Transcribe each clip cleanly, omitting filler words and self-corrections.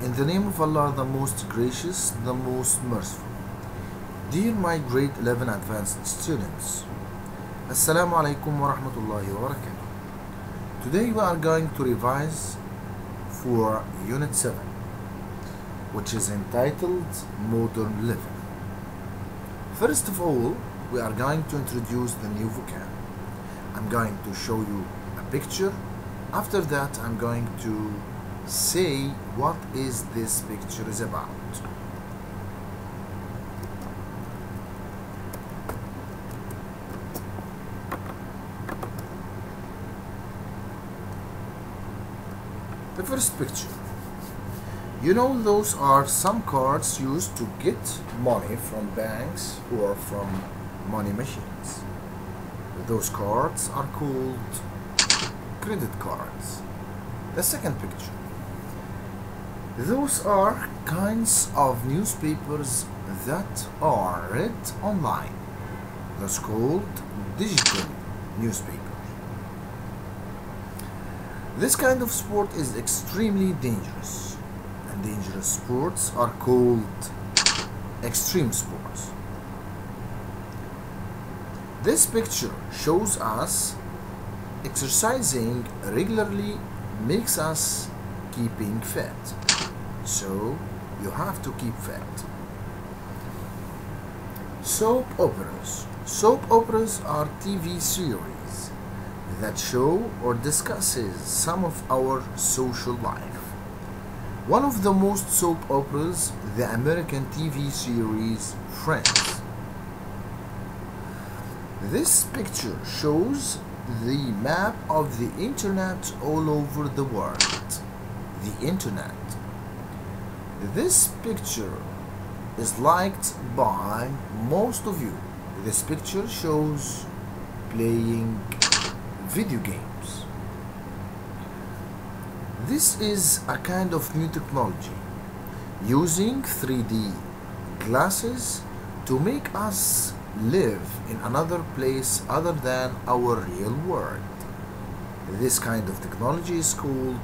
In the name of Allah, the most gracious, the most merciful. Dear my grade 11 advanced students, Assalamu alaikum wa rahmatullahi wa barakatuh. Today we are going to revise for Unit 7, which is entitled Modern Living. First of all, we are going to introduce the new vocab. I'm going to show you a picture. After that, I'm going to say what is this picture is about. The first picture. You know, those are some cards used to get money from banks or from money machines. Those cards are called credit cards. The second picture. Those are kinds of newspapers that are read online. That's called digital newspapers. This kind of sport is extremely dangerous, and dangerous sports are called extreme sports. This picture shows us exercising regularly makes us keeping fit. So you have to keep fit. Soap operas. Soap operas are TV series that show or discusses some of our social life. One of the most soap operas, the American TV series Friends. This picture shows the map of the internet all over the world. The internet. This picture is liked by most of you. This picture shows playing video games. This is a kind of new technology using 3D glasses to make us live in another place other than our real world. This kind of technology is called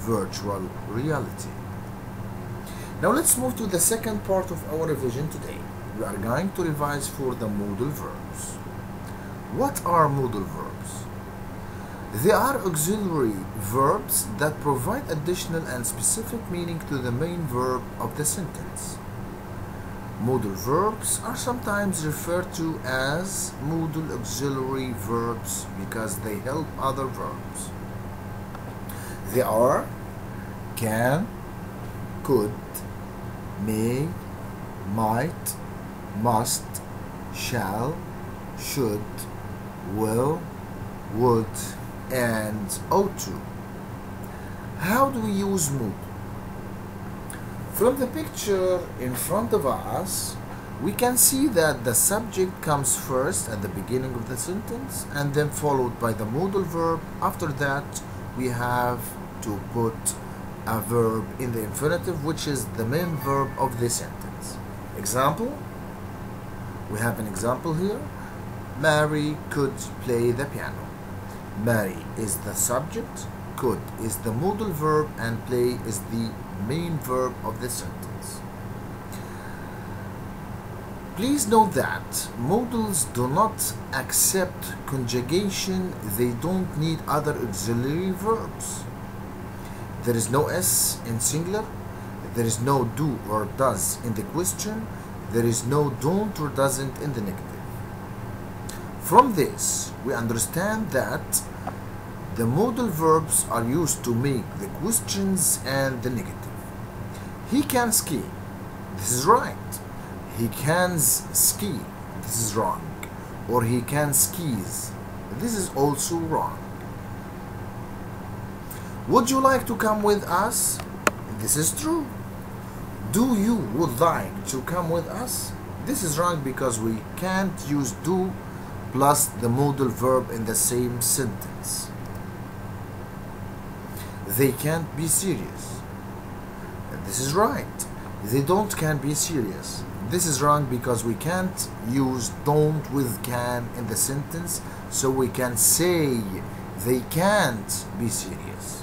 virtual reality. Now let's move to the second part of our revision today. We are going to revise for the modal verbs. What are modal verbs? They are auxiliary verbs that provide additional and specific meaning to the main verb of the sentence. Modal verbs are sometimes referred to as modal auxiliary verbs because they help other verbs. They are can, could, may, might, must, shall, should, will, would, and ought to. How do we use modal? From the picture in front of us, we can see that the subject comes first at the beginning of the sentence and then followed by the modal verb. After that, we have to put a verb in the infinitive, which is the main verb of the sentence. Example, we have an example here. Mary could play the piano. Mary is the subject, could is the modal verb, and play is the main verb of the sentence. Please note that modals do not accept conjugation. They don't need other auxiliary verbs. There is no S in singular. There is no do or does in the question. There is no don't or doesn't in the negative. From this, we understand that the modal verbs are used to make the questions and the negative. He can ski. This is right. He can ski. This is wrong. Or he can skis. This is also wrong. Would you like to come with us? This is true. Do you would like to come with us? This is wrong because we can't use do plus the modal verb in the same sentence. They can't be serious. This is right. They can't be serious. This is wrong because we can't use don't with can in the sentence, so we can say they can't be serious.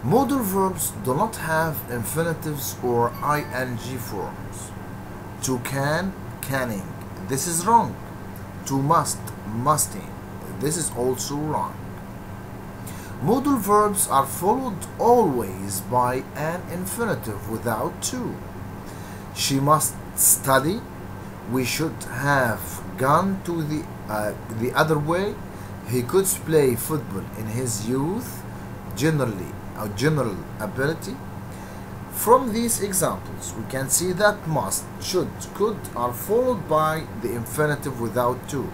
Modal verbs do not have infinitives or ing forms. To can, canning. This is wrong. To must, musting. This is also wrong. Modal verbs are followed always by an infinitive without to. She must study. We should have gone to the other way. He could play football in his youth. General ability. From these examples, we can see that must, should, could are followed by the infinitive without to.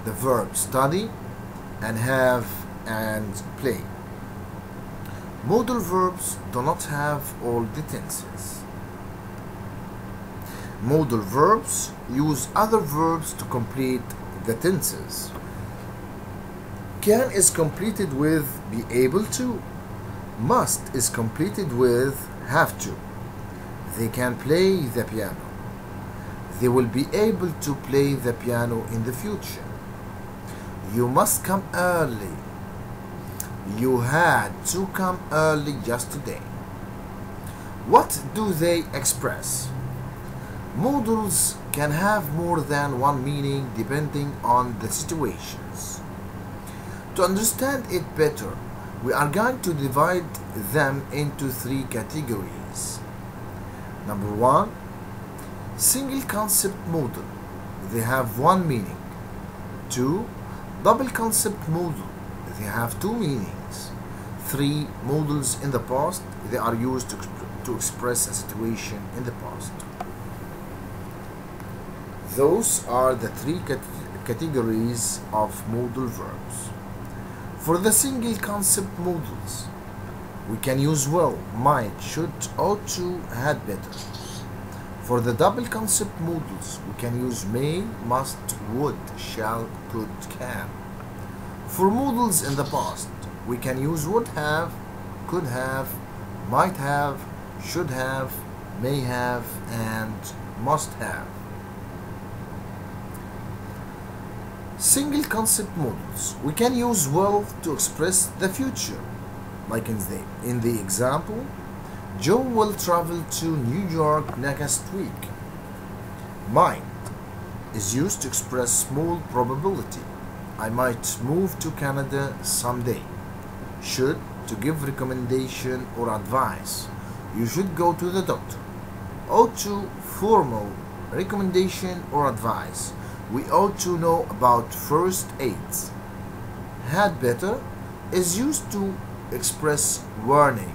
The verb study and have and play. Modal verbs do not have all the tenses. Modal verbs use other verbs to complete the tenses. Can is completed with be able to. Must is completed with have to. They can play the piano. They will be able to play the piano in the future. You must come early. You had to come early yesterday. What do they express? Modals can have more than one meaning depending on the situations. To understand it better, we are going to divide them into three categories. Number one, single concept modal. They have one meaning. Two, double concept modal. They have two meanings. Three, modals in the past. They are used to express a situation in the past. Those are the three categories of modal verbs. For the single concept modals, we can use will, might, should, ought to, had better. For the double concept modals, we can use may, must, would, shall, could, can. For modals in the past, we can use would have, could have, might have, should have, may have, and must have. Single concept modals. We can use will to express the future. Like in the example, Joe will travel to New York next week. Might is used to express small probability. I might move to Canada someday. Should to give recommendation or advice. You should go to the doctor. Ought to formal recommendation or advice. We ought to know about first aids. Had better is used to express warning.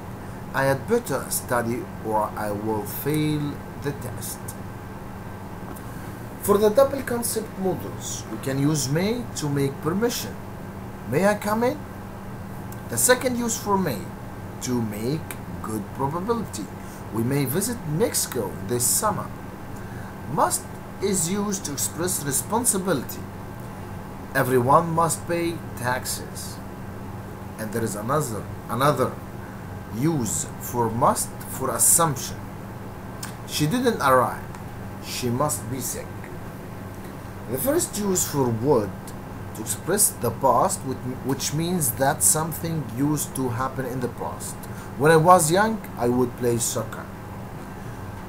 I had better study or I will fail the test. For the double concept modals, we can use may to make permission. May I come in? The second use for may, to make good probability. We may visit Mexico this summer. Must is used to express responsibility. Everyone must pay taxes. And there is another use for must for assumption. She didn't arrive. She must be sick. The first use for would to express the past, which means that something used to happen in the past. When I was young, I would play soccer.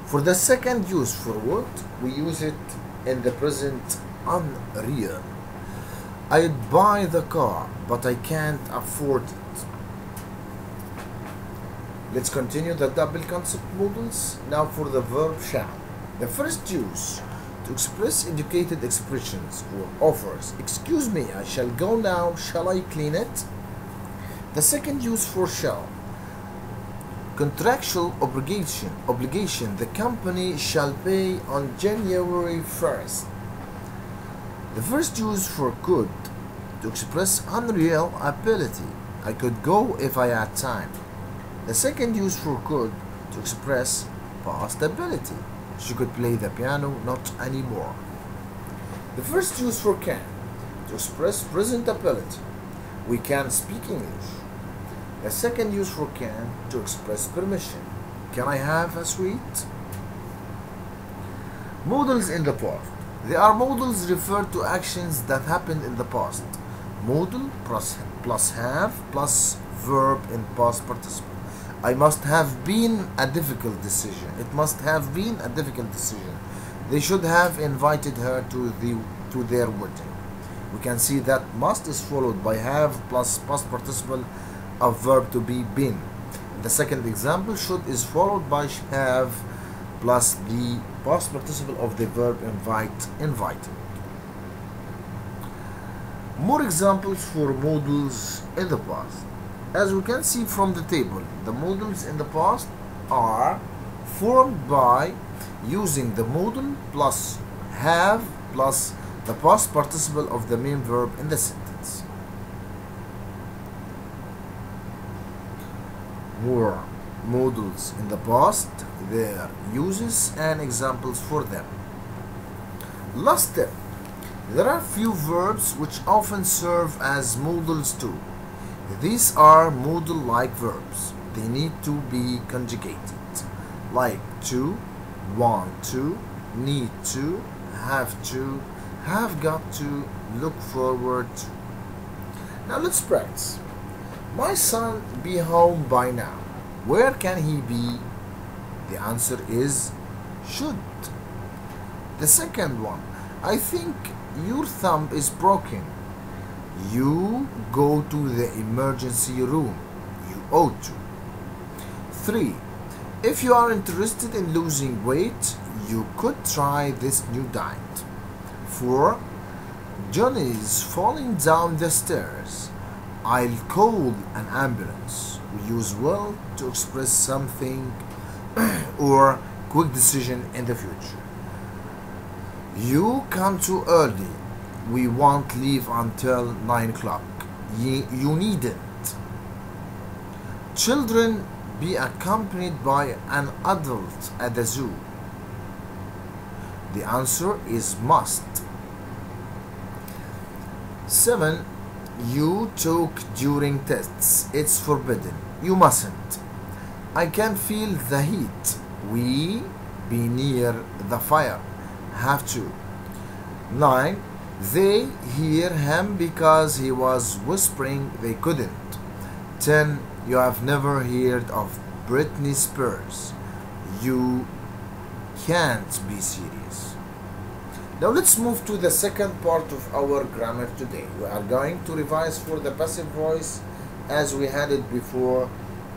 For the second use for would, we use it in the present unreal. I'd buy the car, but I can't afford it. Let's continue the double concept modals. Now for the verb shall. The first use to express educated expressions or offers. Excuse me, I shall go now. Shall I clean it? The second use for shall. Contractual obligation. The company shall pay on January 1st. The first use for could to express unreal ability. I could go if I had time. The second use for could to express past ability. She could play the piano, not anymore. The first use for can to express present ability. We can speak English. The second use for can to express permission. Can I have a sweet? Modals in the past. They are modals referred to actions that happened in the past. Modal plus have plus verb in past participle. I must have been a difficult decision. It must have been a difficult decision. They should have invited her to their wedding. We can see that must is followed by have plus past participle of verb to be been. The second example, should is followed by have plus the past participle of the verb invite, inviting. More examples for modals in the past. As we can see from the table, the modals in the past are formed by using the modal plus have plus the past participle of the main verb in the sentence. More modals in the past, their uses and examples for them. Last step. There are few verbs which often serve as modals too. These are modal-like verbs. They need to be conjugated, like to, want to, need to, have got to, look forward to. Now let's practice. My son be home by now. Where can he be? The answer is should. The second one, I think your thumb is broken. You go to the emergency room. You ought to. 3. If you are interested in losing weight, you could try this new diet. 4. Johnny is falling down the stairs. I'll call an ambulance. We use will to express something or quick decision in the future. You come too early. We won't leave until 9 o'clock. You needn't. Children be accompanied by an adult at the zoo. The answer is must. 7. You talk during tests. It's forbidden. You mustn't. I can feel the heat. We be near the fire. Have to. 9. They hear him because he was whispering they couldn't. 10. You have never heard of Britney Spears. You can't be serious. Now let's move to the second part of our grammar today. We are going to revise for the passive voice as we had it before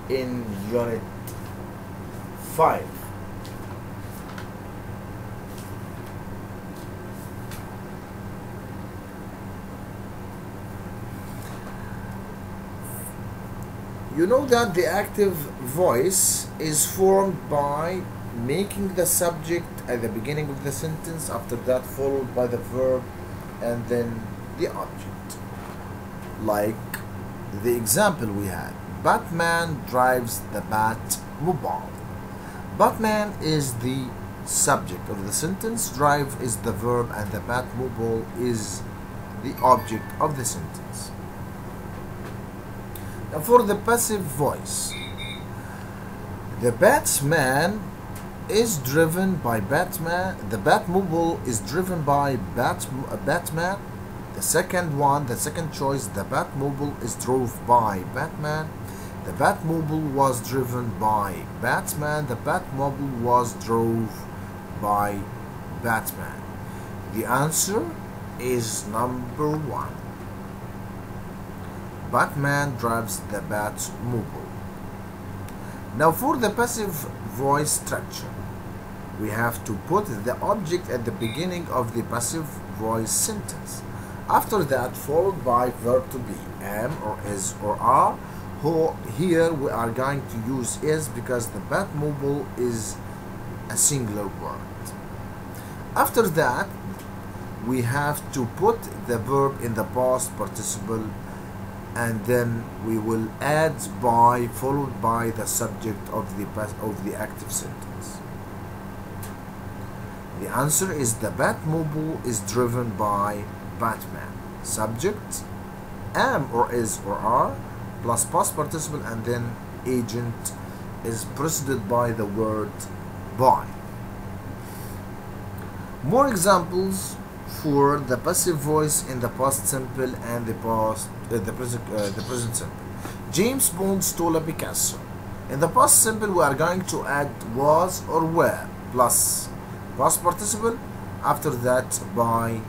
in Unit 5. You know that the active voice is formed by making the subject at the beginning of the sentence, after that followed by the verb and then the object. Like the example we had, Batman drives the Batmobile. Batman is the subject of the sentence, drive is the verb, and the Batmobile is the object of the sentence. Now for the passive voice, the Batman is driven by Batman. The Batmobile is driven by Batman. The second choice, the Batmobile is drove by Batman. The Batmobile was driven by Batman. The Batmobile was drove by Batman. The answer is number 1. Batman drives the Batmobile. Now for the passive voice structure, we have to put the object at the beginning of the passive voice sentence. After that, followed by verb to be, am or is or are. Here we are going to use is because the Batmobile is a singular word. After that, we have to put the verb in the past participle, and then we will add by followed by the subject of the active sentence. The answer is the Batmobile is driven by Batman. Subject, am or is or are, plus past participle, and then agent is preceded by the word by. More examples for the passive voice in the past simple and the present simple. James Bond stole a Picasso. In the past simple, we are going to add was or were plus past participle. After that, by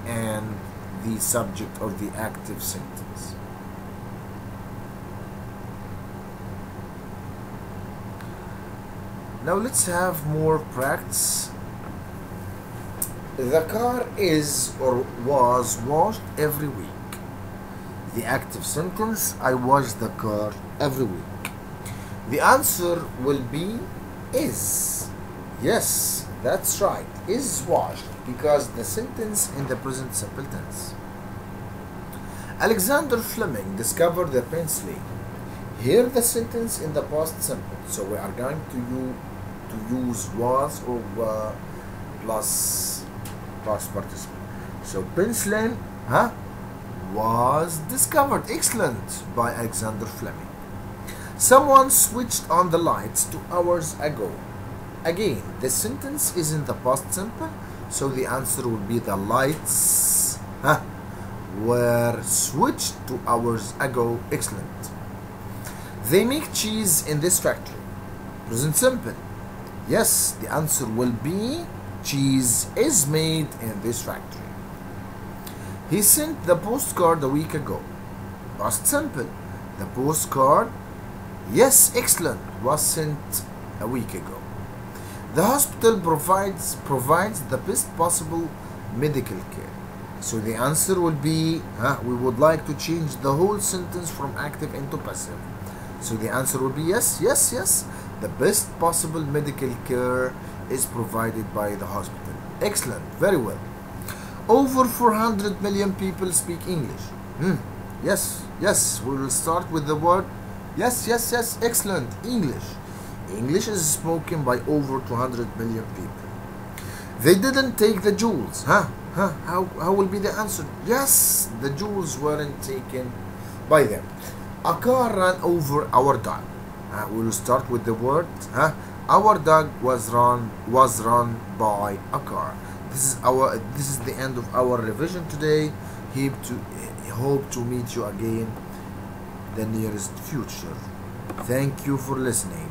and the subject of the active sentence. Now let's have more practice. The car is or was washed every week. The active sentence, I wash the car every week. The answer will be is. Yes, that's right, is washed, because the sentence in the present simple tense. Alexander Fleming discovered the penicillin. Here the sentence in the past simple, so we are going to use was or were plus past participle. So penicillin was discovered, excellent, by Alexander Fleming. Someone switched on the lights 2 hours ago. Again, the sentence is in the past simple, so the answer will be the lights were switched 2 hours ago. Excellent. They make cheese in this factory. Present simple. Yes, the answer will be cheese is made in this factory. He sent the postcard a week ago. Past simple. The postcard, yes, excellent, was sent a week ago. The hospital provides the best possible medical care. So the answer will be, we would like to change the whole sentence from active into passive. So the answer will be yes, yes, yes. The best possible medical care is provided by the hospital. Excellent, very well. Over 400 million people speak English. Yes, yes, we will start with the word yes, yes, yes, excellent, English. English is spoken by over 200 million people. They didn't take the jewels. How will be the answer? Yes, the jewels weren't taken by them. A car ran over our dog. We will start with the word our dog was run by a car. This is the end of our revision today. Hope to meet you again the nearest future. Thank you for listening.